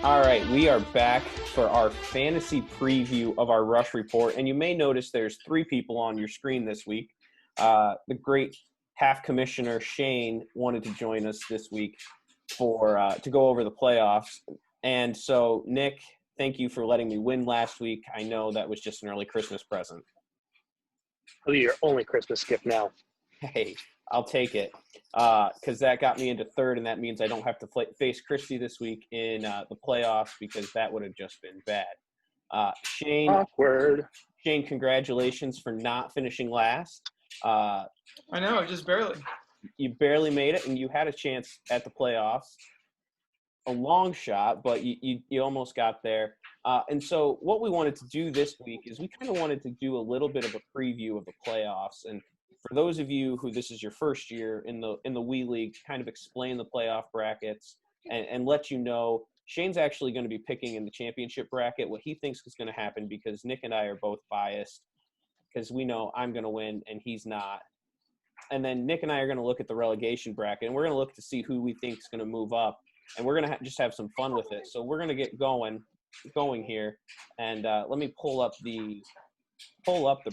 All right, we are back for our fantasy preview of our Rush Report. And you may notice there's three people on your screen this week. The great half commissioner Shane wanted to join us this week to go over the playoffs. And so, Nick, thank you for letting me win last week. I know that was just an early Christmas present. It'll be your only Christmas gift now. Hey, I'll take it because that got me into third, and that means I don't have to face Christy this week in the playoffs because that would have just been bad. Shane, awkward. Shane, congratulations for not finishing last. I know, just barely. You barely made it, and you had a chance at the playoffs. A long shot, but you almost got there. And so what we wanted to do this week is we kind of wanted to do a little bit of a preview of the playoffs. And for those of you who this is your first year in the Wii League, kind of explain the playoff brackets and let you know Shane's actually going to be picking in the championship bracket what he thinks is going to happen because Nick and I are both biased because we know I'm going to win and he's not. And then Nick and I are going to look at the relegation bracket, and we're going to look to see who we think is going to move up. And we're going to just have some fun with it. So we're going to get going here. And let me pull up the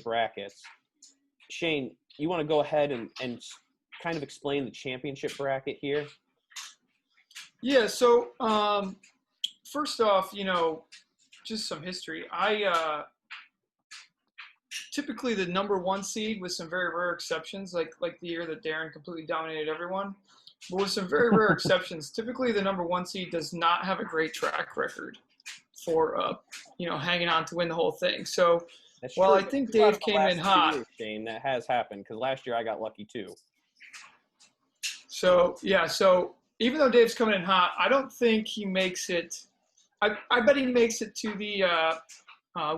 brackets. Shane, you want to go ahead and kind of explain the championship bracket here? Yeah, so first off, just some history. Typically the number one seed with some very rare exceptions, like the year that Darren completely dominated everyone. But with some very rare exceptions, typically the number one seed does not have a great track record for, hanging on to win the whole thing. So while I think Dave came in hot. Shane, that has happened because last year I got lucky too. So even though Dave's coming in hot, I don't think he makes it. I bet he makes it to the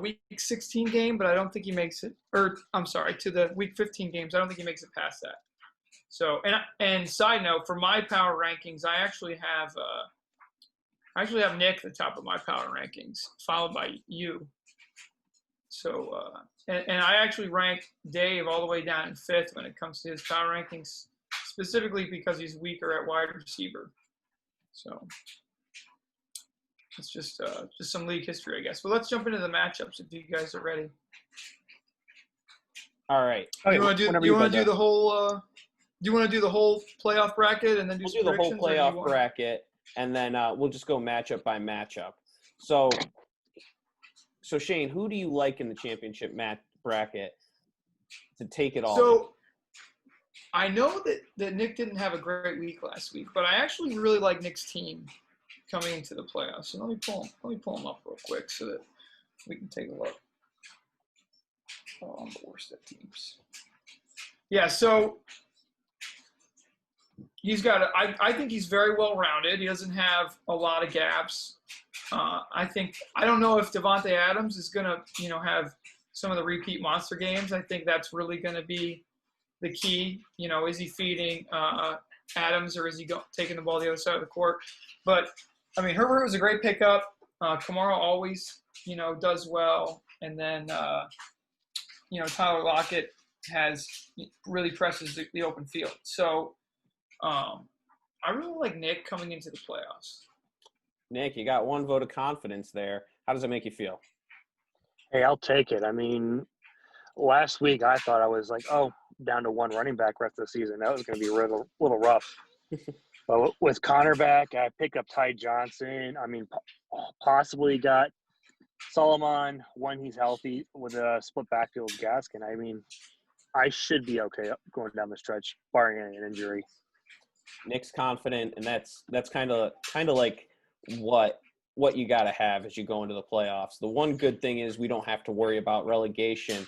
week 16 game, but I don't think he makes it. Or I'm sorry, to the week 15 games. I don't think he makes it past that. So and side note, for my power rankings, I actually have Nick at the top of my power rankings, followed by you. So and I actually rank Dave all the way down in fifth when it comes to his power rankings, specifically because he's weaker at wide receiver. So it's just some league history, I guess. But let's jump into the matchups if you guys are ready. All right. Do you want to do the whole? Do you want to do the whole playoff bracket and then we'll do the whole playoff bracket, and then we'll just go matchup by matchup. So Shane, who do you like in the championship bracket to take it all? So I know that Nick didn't have a great week last week, but I actually really like Nick's team coming into the playoffs. So let me pull him up real quick so that we can take a look. Oh, I'm the worst at teams. Yeah, so I think he's very well rounded. He doesn't have a lot of gaps. I don't know if Devontae Adams is gonna, have some of the repeat monster games. I think that's really gonna be the key. Is he feeding Adams or is he taking the ball the other side of the court? But I mean, Herbert was a great pickup. Kamara always, does well, and then Tyler Lockett really presses the open field. So I really like Nick coming into the playoffs. Nick, you got one vote of confidence there. How does it make you feel? Hey, I'll take it. I mean, last week I thought I was down to one running back rest of the season. That was going to be a little rough. But with Connor back, I pick up Ty Johnson. I mean, possibly got Solomon when he's healthy with a split backfield with Gaskin. I mean, I should be okay going down the stretch, barring an injury. Nick's confident, and that's kind of like what you got to have as you go into the playoffs. The one good thing is we don't have to worry about relegation,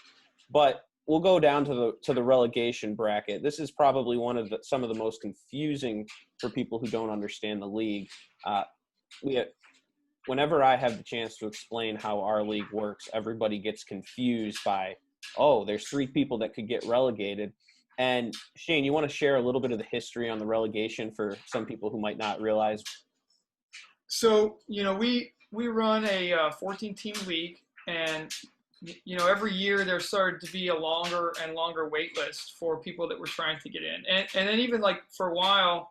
but we'll go down to the relegation bracket. This is probably some of the most confusing for people who don't understand the league. Whenever I have the chance to explain how our league works, everybody gets confused by, there's three people that could get relegated. And Shane, you want to share a little bit of the history on the relegation for some people who might not realize? So, we run a 14-team league, and, every year there started to be a longer and longer wait list for people that were trying to get in. And then even for a while,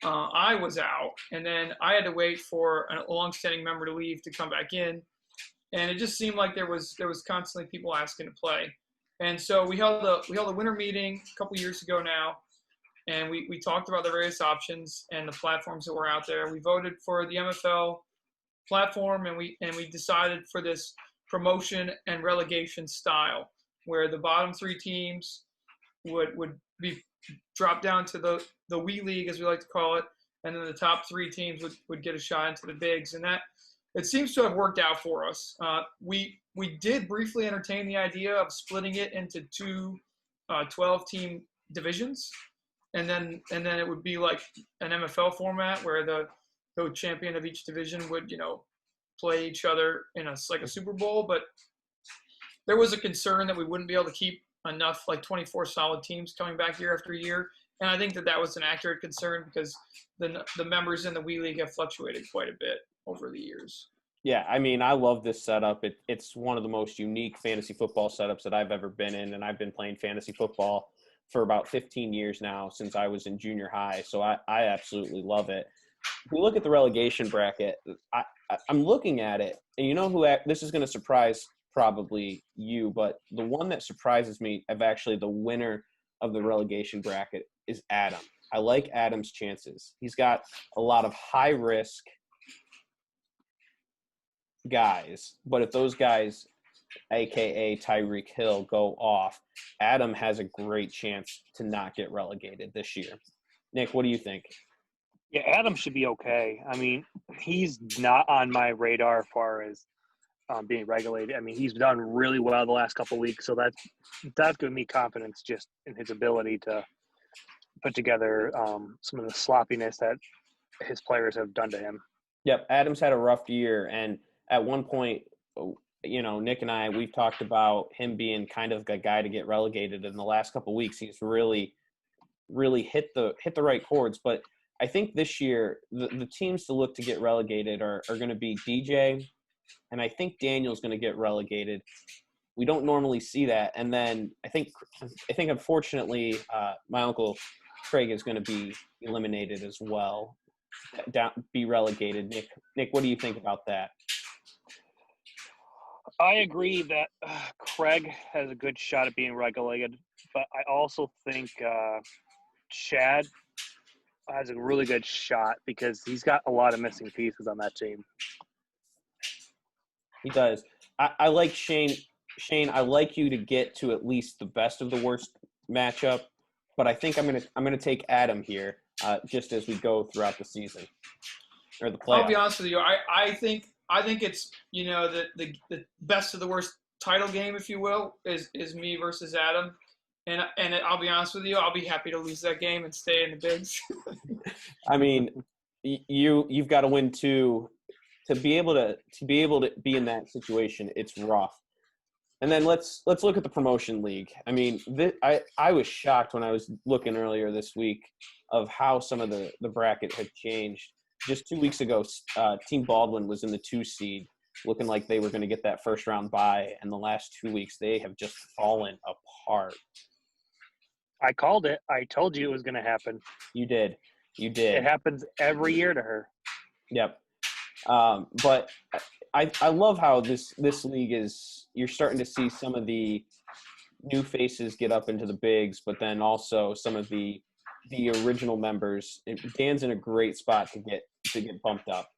I was out, and then I had to wait for a long-standing member to leave to come back in, and it just seemed like there was constantly people asking to play, and so we held a winter meeting a couple years ago now, and we talked about the various options and the platforms that were out there. We voted for the MFL platform, and we decided for this promotion and relegation style, where the bottom three teams would be dropped down to the wee league, as we like to call it, and then the top three teams would get a shot into the bigs, and that it seems to have worked out for us. We did briefly entertain the idea of splitting it into two 12-team divisions, and then it would be like an MFL format where the champion of each division would play each other in like a Super Bowl. But there was a concern that we wouldn't be able to keep enough 24 solid teams coming back year after year, and I think that was an accurate concern because the members in the Wii League have fluctuated quite a bit over the years. Yeah, I mean, I love this setup. It's one of the most unique fantasy football setups that I've ever been in, and I've been playing fantasy football for about 15 years now, since I was in junior high, so I absolutely love it. If we look at the relegation bracket, I'm looking at it, and this is going to surprise probably you, but the one that surprises me of actually the winner of the relegation bracket is Adam. I like Adam's chances. He's got a lot of high risk guys, but if those guys, aka Tyreek Hill, go off, Adam has a great chance to not get relegated this year. Nick, what do you think? Yeah, Adam should be okay. I mean, he's not on my radar as far as being regulated. I mean, he's done really well the last couple of weeks, so that's given me confidence just in his ability to put together some of the sloppiness that his players have done to him. Yep, Adam's had a rough year, and at one point, Nick and I, we've talked about him being kind of a guy to get relegated. In the last couple of weeks, he's really hit the right chords. But I think this year, the teams to look to get relegated are going to be DJ, and I think Daniel's going to get relegated. We don't normally see that. And then I think unfortunately, my uncle Craig is going to be eliminated as well, be relegated. Nick, what do you think about that? I agree that Craig has a good shot at being regulated, but I also think Chad has a really good shot because he's got a lot of missing pieces on that team. He does. I like Shane. Shane, I like you to get to at least the best of the worst matchup, but I think I'm gonna take Adam here, just as we go throughout the season or the playoffs. I'll be honest with you. I think it's the best of the worst title game, if you will, is me versus Adam, and I'll be honest with you. I'll be happy to lose that game and stay in the bigs. I mean, you've got to win two to be able to be in that situation. It's rough. And then let's look at the promotion league. I mean, I was shocked when I was looking earlier this week of how some of the bracket had changed. Just 2 weeks ago, Team Baldwin was in the 2 seed, looking like they were going to get that first round bye. And the last 2 weeks, they have just fallen apart. I called it. I told you it was going to happen. You did. It happens every year to her. Yep. But I love how this league is. You're starting to see some of the new faces get up into the bigs, but then also some of the original members. Dan's in a great spot to get bumped up.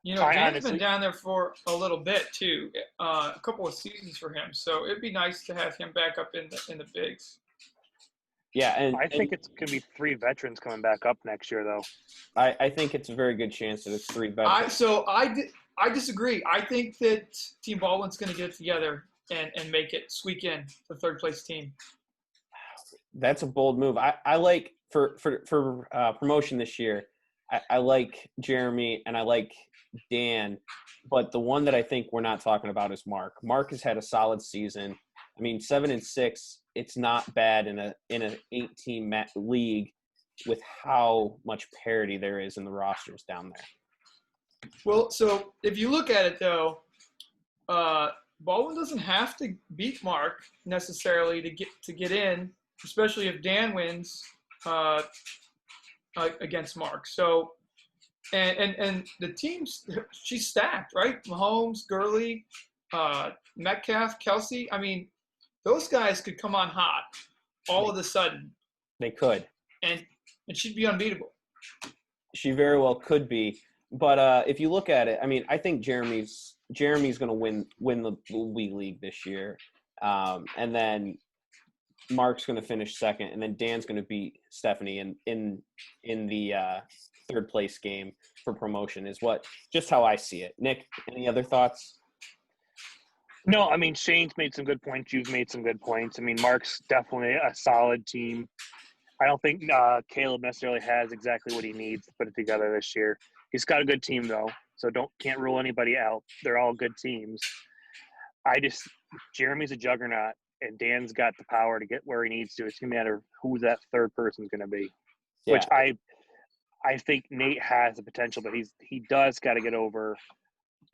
Dan's been down there for a little bit too, a couple of seasons for him. So it'd be nice to have him back up in the bigs. Yeah, and I think it's going to be 3 veterans coming back up next year, though. I think it's a very good chance that it's 3 veterans. I disagree. I think that Team Baldwin's going to get it together and make it squeak in the third place team. That's a bold move. I like for promotion this year. I like Jeremy and I like Dan, but the one that I think we're not talking about is Mark. Mark has had a solid season. I mean, 7-6. It's not bad in an 8-team league with how much parity there is in the rosters down there. Well, so if you look at it though, Baldwin doesn't have to beat Mark necessarily to get in, especially if Dan wins against Mark. So, and the team's she's stacked, right? Mahomes, Gurley, Metcalf, Kelsey. I mean, those guys could come on hot all of a sudden. They could. And she'd be unbeatable. She very well could be. But if you look at it, I mean, I think Jeremy's going to win the league this year. And then Mark's going to finish second, and then Dan's going to beat Stephanie in the third place game for promotion is just how I see it. Nick, any other thoughts? No, I mean, Shane's made some good points. You've made some good points. I mean, Mark's definitely a solid team. I don't think Caleb necessarily has exactly what he needs to put it together this year. He's got a good team, though, so can't rule anybody out. They're all good teams. Jeremy's a juggernaut, and Dan's got the power to get where he needs to. It's going to matter who that third person's going to be, which I think Nate has the potential, but he does got to get over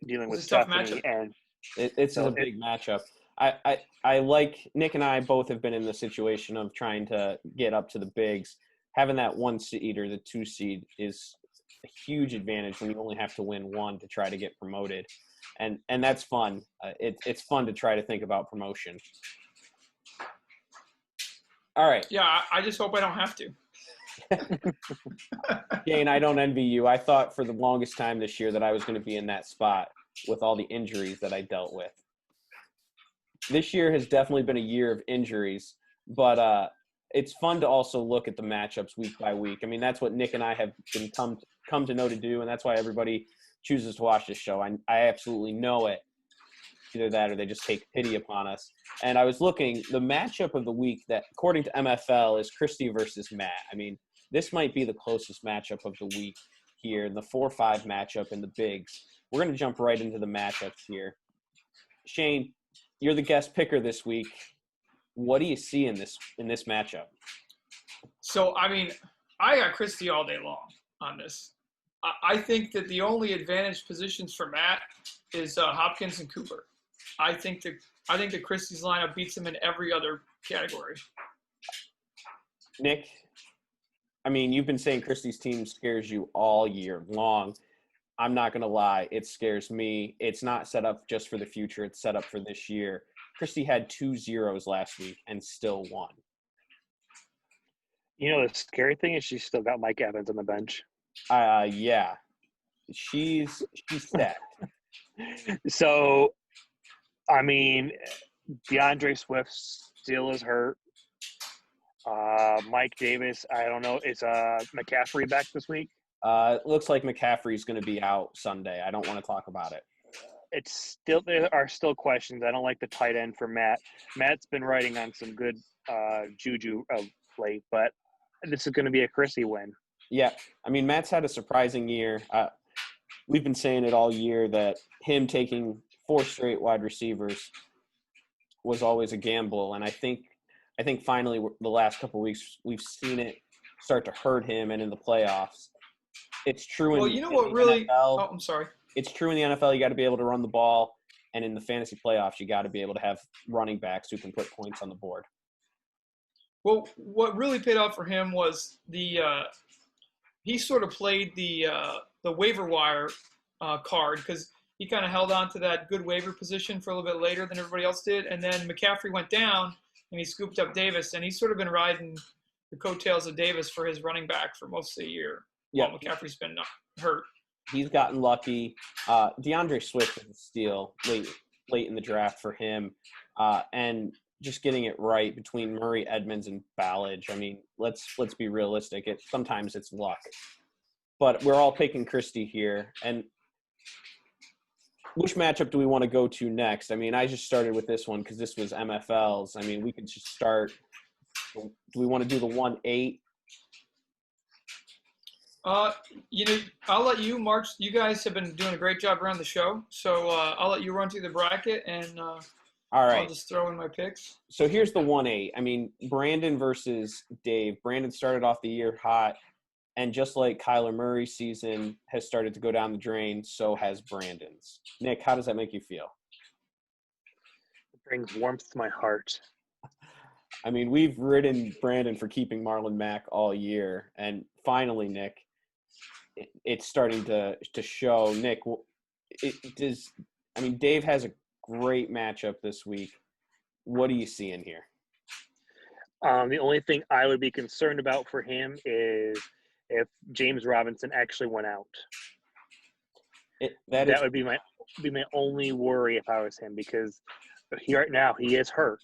dealing with Stephanie. And it's a big matchup. I like Nick and I both have been in the situation of trying to get up to the bigs. Having that 1 seed or the 2 seed is a huge advantage when you only have to win one to try to get promoted. And that's fun. It's fun to try to think about promotion. All right. Yeah, I just hope I don't have to. Jane, I don't envy you. I thought for the longest time this year that I was going to be in that spot with all the injuries that I dealt with. This year has definitely been a year of injuries, but it's fun to also look at the matchups week by week. I mean, that's what Nick and I have been come to know to do, and that's why everybody chooses to watch this show. I absolutely know it. Either that or they just take pity upon us. And I was looking, the matchup of the week that, according to MFL, is Christy versus Matt. I mean, this might be the closest matchup of the week here, the 4-5 matchup in the bigs. We're going to jump right into the matchups here. Shane, you're the guest picker this week. What do you see in this matchup? So, I mean, I got Christy all day long on this. I think that the only advantage positions for Matt is Hopkins and Cooper. I think that Christie's lineup beats him in every other category. Nick, I mean, you've been saying Christie's team scares you all year long. I'm not going to lie. It scares me. It's not set up just for the future. It's set up for this year. Christie had 2 zeros last week and still won. You know, the scary thing is she's still got Mike Evans on the bench. Yeah. She's stacked. So, I mean, DeAndre Swift still is hurt. Mike Davis, I don't know. Is McCaffrey back this week? It looks like McCaffrey's going to be out Sunday. I don't want to talk about it. There are still questions. I don't like the tight end for Matt. Matt's been riding on some good juju of late, but this is going to be a Chrissy win. Yeah. I mean, Matt's had a surprising year. We've been saying it all year that him taking 4 straight wide receivers was always a gamble. And I think finally the last couple of weeks we've seen it start to hurt him, and in the playoffs. It's true in NFL. Oh, I'm sorry. It's true in the NFL. You got to be able to run the ball, and in the fantasy playoffs, you got to be able to have running backs who can put points on the board. Well, what really paid off for him was he sort of played the waiver wire card, because he kind of held on to that good waiver position for a little bit later than everybody else did, and then McCaffrey went down and he scooped up Davis, and he's sort of been riding the coattails of Davis for his running back for most of the year. Yeah, while McCaffrey's been hurt. He's gotten lucky. DeAndre Swift is a steal late in the draft for him, and just getting it right between Murray, Edmonds, and Ballage. I mean, let's be realistic. Sometimes it's luck, but we're all picking Christie here. And which matchup do we want to go to next? I mean, I just started with this one because this was MFLs. I mean, we could just start. Do we want to do the 1-8? I'll let you, March. You guys have been doing a great job around the show, so I'll let you run through the bracket, and all right, I'll just throw in my picks. So here's the 1-8. I mean, Brandon versus Dave. Brandon started off the year hot, and just like Kyler Murray's season has started to go down the drain, so has Brandon's. Nick, how does that make you feel? It brings warmth to my heart. I mean, we've ridden Brandon for keeping Marlon Mack all year, and finally, Nick, it's starting to show. Nick, Dave has a great matchup this week. What do you see in here? The only thing I would be concerned about for him is if James Robinson actually went out. That would be my only worry if I was him, because right now he is hurt.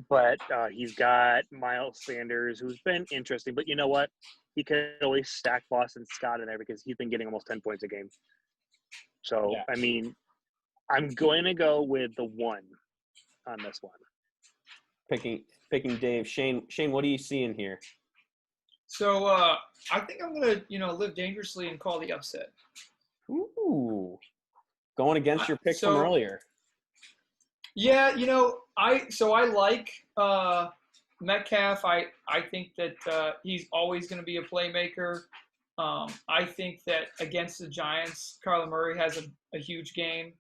But he's got Miles Sanders, who's been interesting. But you know what? He could always stack Boston Scott in there because he's been getting almost 10 points a game. So, yeah. I mean, I'm going to go with the 1 on this one. Picking Dave. Shane, what do you see in here? So I think I'm going to, live dangerously and call the upset. Ooh. Going against your pick from earlier. Yeah, I like Metcalf. I think that he's always going to be a playmaker. I think that against the Giants, Kyler Murray has a huge game,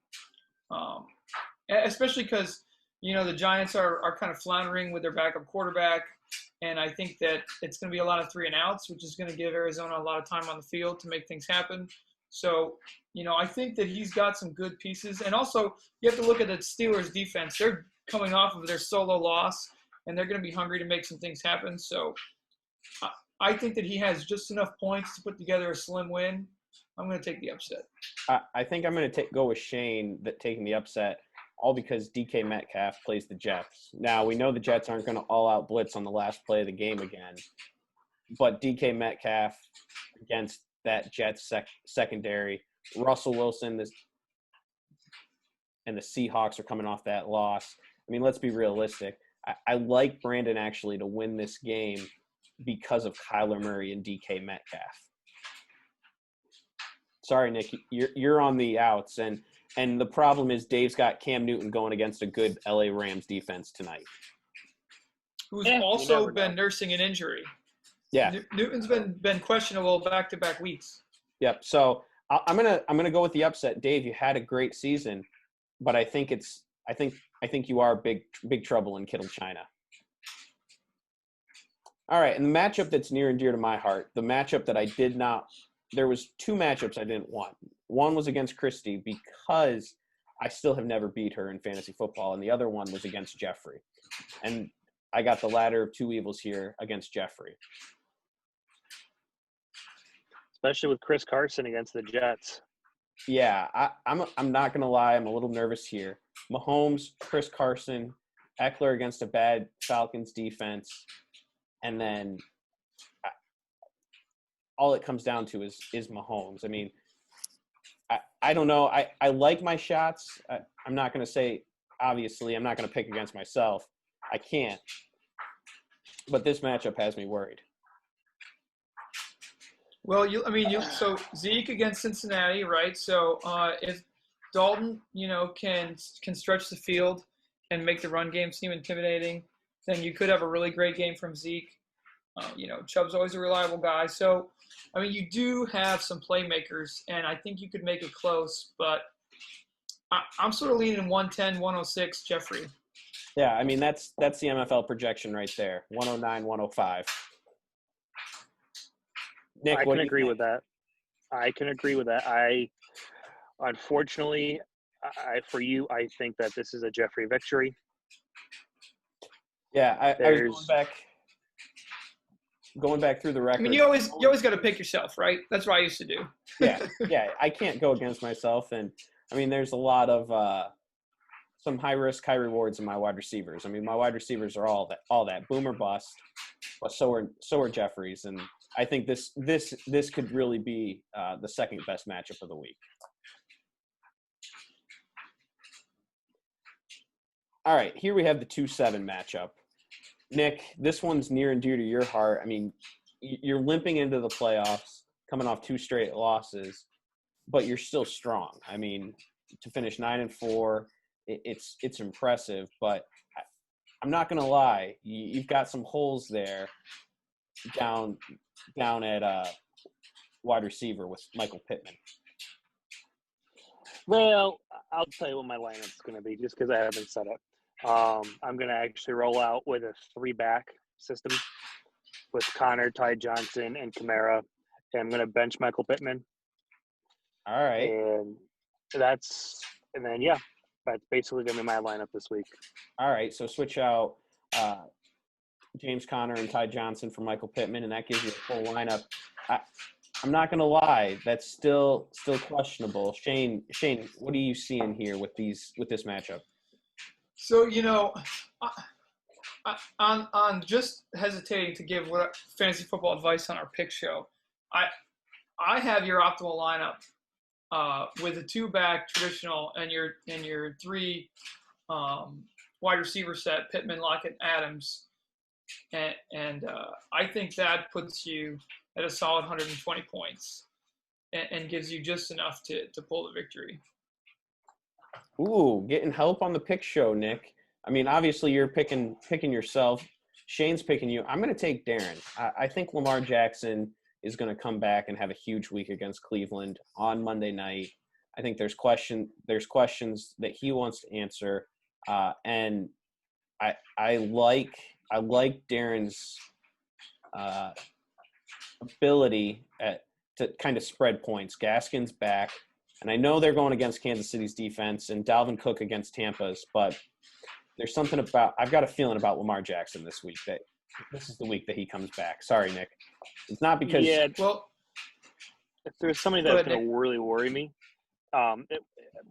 especially because, the Giants are kind of floundering with their backup quarterback. And I think that it's going to be a lot of 3 and outs, which is going to give Arizona a lot of time on the field to make things happen. So, I think that he's got some good pieces. And also, you have to look at the Steelers' defense. They're coming off of their solo loss, and they're going to be hungry to make some things happen. So I think that he has just enough points to put together a slim win. I'm going to take the upset. I think I'm going to go with Shane taking the upset, all because DK Metcalf plays the Jets. Now, we know the Jets aren't going to all-out blitz on the last play of the game again, but DK Metcalf against that Jets secondary, Russell Wilson and the Seahawks are coming off that loss. I mean, let's be realistic. I like Brandon actually to win this game because of Kyler Murray and DK Metcalf. Sorry, Nick, you're on the outs, and the problem is Dave's got Cam Newton going against a good LA Rams defense tonight, who's also been nursing an injury. Yeah, Newton's been questionable back-to-back weeks. Yep. So I'm gonna go with the upset. Dave, you had a great season, but I think you are big trouble in Kittle China. All right, and the matchup that's near and dear to my heart, the matchup that I did not. There was 2 matchups I didn't want. One was against Christy because I still have never beat her in fantasy football, and the other one was against Jeffrey. And I got the latter of 2 evils here against Jeffrey. Especially with Chris Carson against the Jets. Yeah, I'm not going to lie. I'm a little nervous here. Mahomes, Chris Carson, Eckler against a bad Falcons defense, and then all it comes down to is Mahomes. I mean, I don't know. I like my shots. I'm not going to say, obviously, I'm not going to pick against myself. I can't. But this matchup has me worried. Well, so Zeke against Cincinnati, right? So if Dalton, can stretch the field and make the run game seem intimidating, then you could have a really great game from Zeke. Chubb's always a reliable guy. So, you do have some playmakers, and I think you could make it close, but I'm sort of leaning 110, 106, Jeffrey. Yeah, I mean, that's the MFL projection right there, 109, 105. Nick, I can agree with that. Unfortunately, for you, I think that this is a Jeffrey victory. Yeah, I was going back through the record. You always got to pick yourself, right? That's what I used to do. Yeah, I can't go against myself, and there's a lot of some high risk, high rewards in my wide receivers. My wide receivers are all that boom or bust, but so are Jeffrey's, and I think this could really be the second best matchup of the week. All right, here we have the 2-7 matchup. Nick, this one's near and dear to your heart. You're limping into the playoffs, coming off 2 straight losses, but you're still strong. To finish 9-4, it's impressive. But I'm not gonna lie, you've got some holes there down at wide receiver with Michael Pittman. Well, I'll tell you what my lineup's going to be just because I haven't set it. I'm going to actually roll out with a 3-back system with Connor, Ty Johnson, and Kamara. And I'm going to bench Michael Pittman. All right. And then, that's basically going to be my lineup this week. All right. So switch out James Conner and Ty Johnson for Michael Pittman, and that gives you a full lineup. I'm not going to lie. That's still questionable. Shane, what are you seeing here with this matchup? So, on just hesitating to give what fantasy football advice on our pick show, I have your optimal lineup with a 2-back traditional and your 3 wide receiver set: Pittman, Lockett, Adams, and I think that puts you at a solid 120 points and gives you just enough to pull the victory. Ooh, getting help on the pick show, Nick. I mean, obviously you're picking yourself. Shane's picking you. I'm going to take Darren. I think Lamar Jackson is going to come back and have a huge week against Cleveland on Monday night. I think there's questions that he wants to answer, and I like Darren's ability to kind of spread points. Gaskin's back, and I know they're going against Kansas City's defense and Dalvin Cook against Tampa's, but there's something about – I've got a feeling about Lamar Jackson this week that this is the week that he comes back. Sorry, Nick. It's not because – Yeah, well, if there's somebody that's going to really worry me,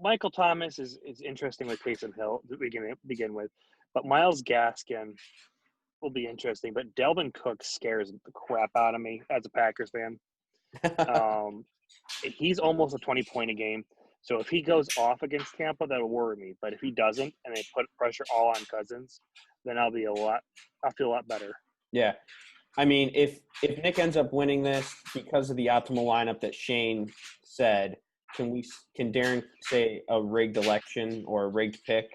Michael Thomas is interesting with Taysom Hill that we can begin with, but Myles Gaskin will be interesting. But Dalvin Cook scares the crap out of me as a Packers fan. He's almost a 20-point a game. So if he goes off against Tampa, that'll worry me. But if he doesn't, and they put pressure all on Cousins, then I'll feel a lot better. Yeah. I mean, if Nick ends up winning this because of the optimal lineup that Shane said, can Darren say a rigged election or a rigged pick?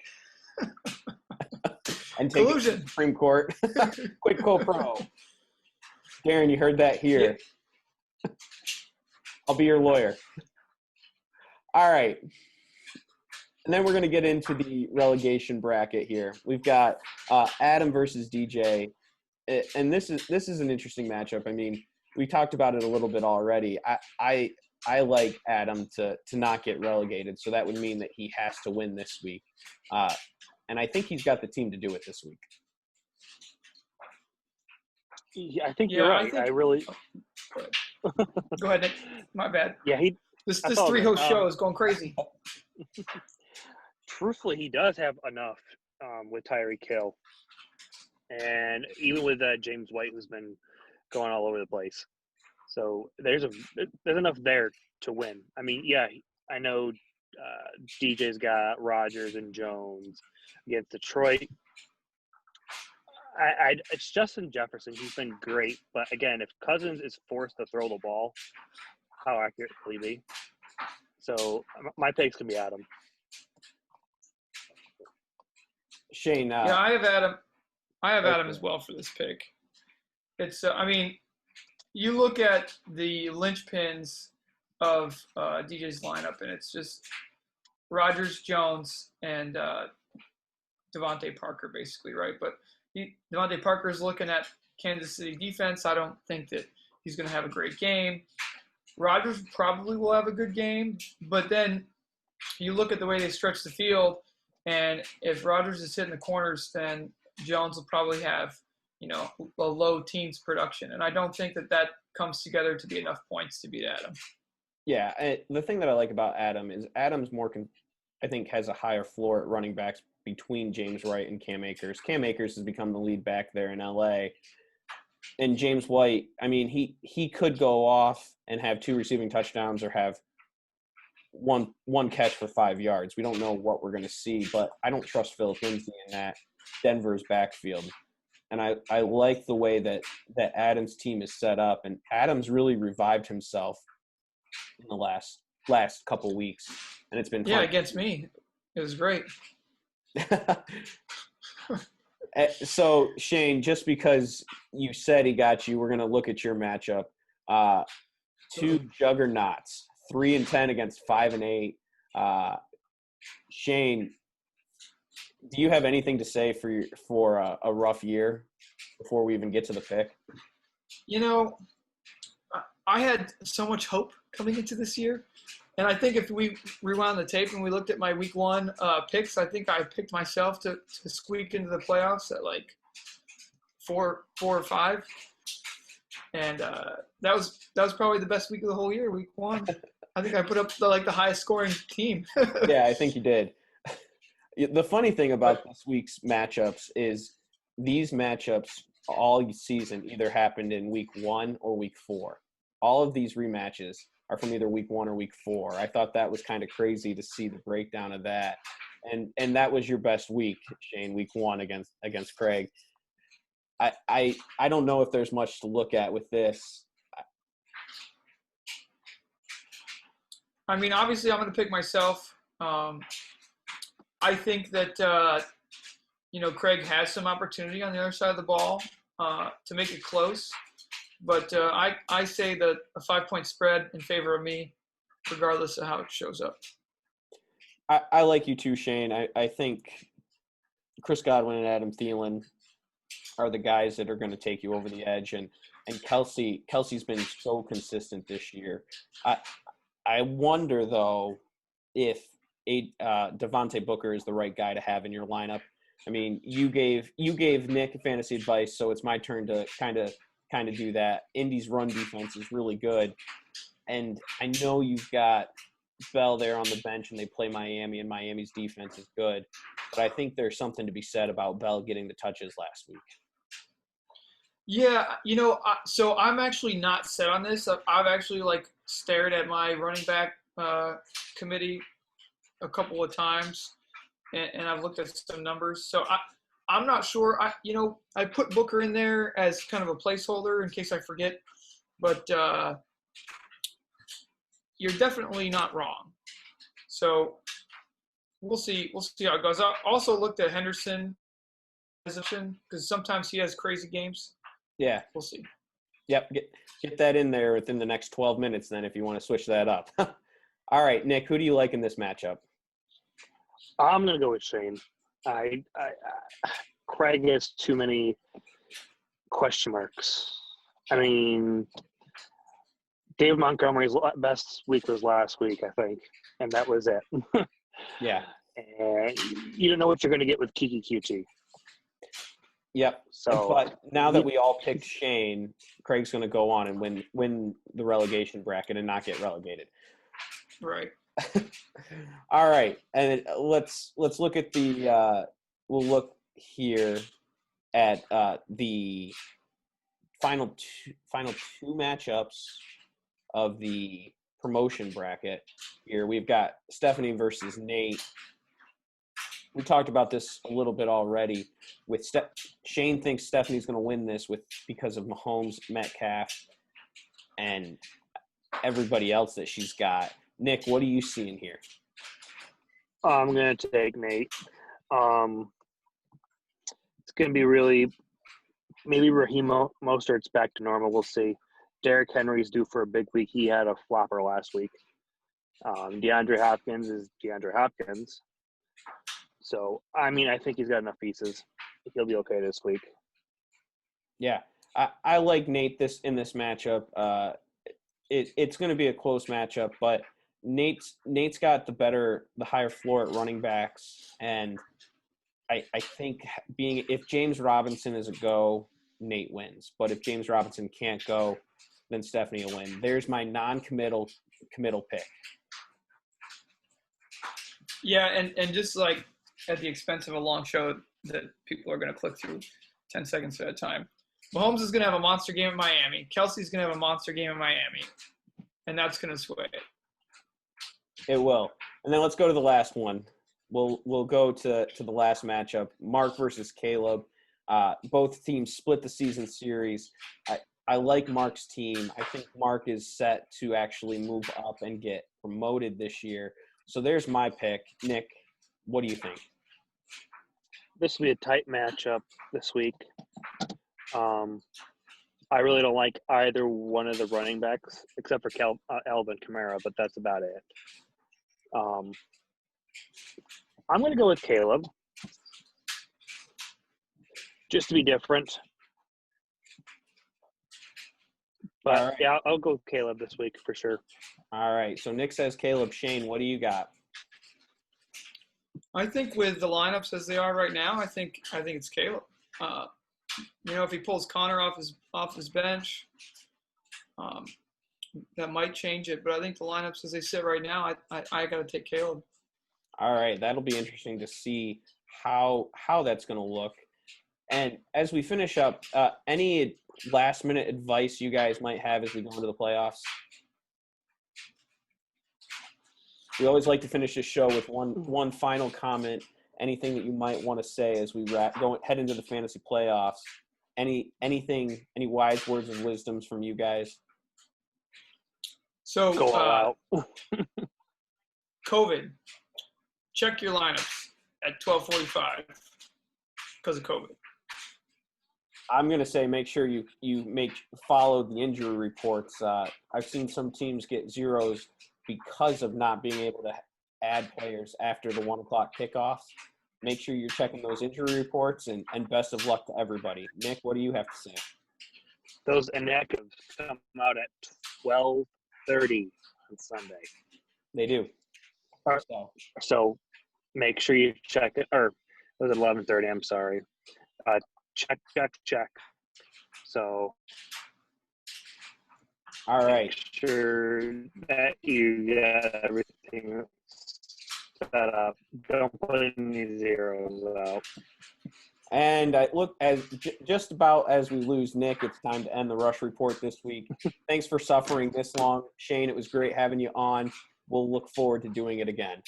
And take it to the Supreme Court. Quid pro quo. Darren, you heard that here. Yeah. I'll be your lawyer. All right. And then we're going to get into the relegation bracket here. We've got Adam versus DJ. And this is an interesting matchup. I mean, we talked about it a little bit already. I like Adam to not get relegated, so that would mean that he has to win this week. And I think he's got the team to do it this week. Yeah, I think you're right. I really – Go ahead, Nick. My bad. Yeah, this 3-host show is going crazy. Truthfully, he does have enough with Tyreek Hill. And even with James White, who's been going all over the place. So there's enough there to win. I mean, yeah, I know DJ's got Rodgers and Jones against Detroit. It's Justin Jefferson. He's been great. But, again, if Cousins is forced to throw the ball, how accurate will he be? So my pick's going to be Adam. Shane. Yeah, I have Adam. I have Adam as well for this pick. It's, I mean, you look at the linchpins of DJ's lineup, and it's just Rodgers, Jones, and Devontae Parker, basically, right? But Devontae Parker is looking at Kansas City defense. I don't think that he's going to have a great game. Rodgers probably will have a good game, but then you look at the way they stretch the field, and if Rodgers is hitting the corners, then Jones will probably have, a low teens production. And I don't think that comes together to be enough points to beat Adam. Yeah. The thing that I like about Adam is Adam's I think has a higher floor at running backs between James White and Cam Akers. Cam Akers has become the lead back there in LA. And James White, I mean, he could go off and have 2 receiving touchdowns or have one catch for 5 yards. We don't know what we're going to see, but I don't trust Philip Lindsay in that Denver's backfield. And I like the way that Adams' team is set up. And Adams really revived himself in the last couple weeks. And it's been fun. Yeah, against me. It was great. So, Shane, just because you said he got you, we're going to look at your matchup. 2 juggernauts, 3-10 against 5-8. Shane, Do you have anything to say for a rough year before we even get to the pick? I had so much hope coming into this year. And I think if we rewound the tape and we looked at my week one picks, I think I picked myself to squeak into the playoffs at like four or five. And that was probably the best week of the whole year, week one. I think I put up the highest scoring team. Yeah, I think you did. The funny thing about this week's matchups is these matchups all season either happened in week 1 or week 4. All of these rematches are from either week 1 or week 4. I thought that was kind of crazy to see the breakdown of that. And that was your best week, Shane, week 1 against Craig. I don't know if there's much to look at with this. I mean, obviously I'm going to pick myself. I think that, Craig has some opportunity on the other side of the ball to make it close. But I say that a 5-point spread in favor of me, regardless of how it shows up. I like you too, Shane. I think Chris Godwin and Adam Thielen are the guys that are going to take you over the edge. And Kelsey's been so consistent this year. I wonder, though, if Devontae Booker is the right guy to have in your lineup. I mean, you gave Nick fantasy advice, so it's my turn to kind of do that. Indy's run defense is really good, and I know you've got Bell there on the bench, and they play Miami, and Miami's defense is good. But I think there's something to be said about Bell getting the touches last week. Yeah, so I'm actually not set on this. I've actually stared at my running back committee a couple of times, and I've looked at some numbers. So I'm not sure. I put Booker in there as kind of a placeholder in case I forget, but you're definitely not wrong. So we'll see how it goes. I also looked at Henderson because sometimes he has crazy games. Yeah, we'll see. Yep, get that in there within the next 12 minutes then if you want to switch that up. All right, Nick, who do you like in this matchup? I'm going to go with Shane. Craig has too many question marks. I mean, David Montgomery's best week was last week, I think, and that was it. Yeah. And you don't know what you're going to get with Kiki QT. Yep. So, but now that we all picked Shane, Craig's going to go on and win the relegation bracket and not get relegated. Right. All right, and let's look at the. We'll look here at the final two matchups of the promotion bracket. Here we've got Stephanie versus Nate. We talked about this a little bit already. With Shane thinks Stephanie's going to win this because of Mahomes, Metcalf, and everybody else that she's got. Nick, what are you seeing here? I'm going to take Nate. It's going to be really maybe Raheem Mostert's back to normal. We'll see. Derrick Henry's due for a big week. He had a flopper last week. DeAndre Hopkins is DeAndre Hopkins. So, I mean, I think he's got enough pieces. He'll be okay this week. Yeah, I like Nate in this matchup. It's going to be a close matchup, but Nate's got the higher floor at running backs, and I think if James Robinson is a go, Nate wins. But if James Robinson can't go, then Stephanie will win. There's my committal pick. Yeah, and just like at the expense of a long show that people are going to click through 10 seconds at a time. Mahomes is going to have a monster game in Miami. Kelsey's going to have a monster game in Miami. And that's going to sway it. It will. And then let's go to the last one. We'll go to the last matchup, Mark versus Caleb. Both teams split the season series. I like Mark's team. I think Mark is set to actually move up and get promoted this year. So there's my pick. Nick, what do you think? This will be a tight matchup this week. I really don't like either one of the running backs except for Alvin Kamara, but that's about it. I'm going to go with Caleb. just to be different. But, All right. yeah, I'll go with Caleb this week for sure. All right. So Nick says Caleb. Shane, what do you got? I think with the lineups as they are right now, I think it's Caleb. If he pulls Connor off his bench, that might change it. But I think the lineups as they sit right now, I got to take Caleb. All right. That'll be interesting to see how that's going to look. And as we finish up, any last-minute advice you guys might have as we go into the playoffs? We always like to finish this show with one final comment. Anything that you might want to say as we head into the fantasy playoffs? Any wise words of wisdoms from you guys? So Go all out. COVID. Check your lineups at 12:45 because of COVID. I'm going to say make sure you follow the injury reports. I've seen some teams get zeros because of not being able to add players after the 1 o'clock kickoff. Make sure you're checking those injury reports, and best of luck to everybody. Nick, what do you have to say? Those inactives come out at 12:30 on Sunday. They do. So make sure you check it. Or it was 11:30. I'm sorry. Check. So, all right. Make sure that you get everything set up. Don't put any zeros out. And just about as we lose Nick, it's time to end the Rush Report this week. Thanks for suffering this long. Shane, it was great having you on. We'll look forward to doing it again.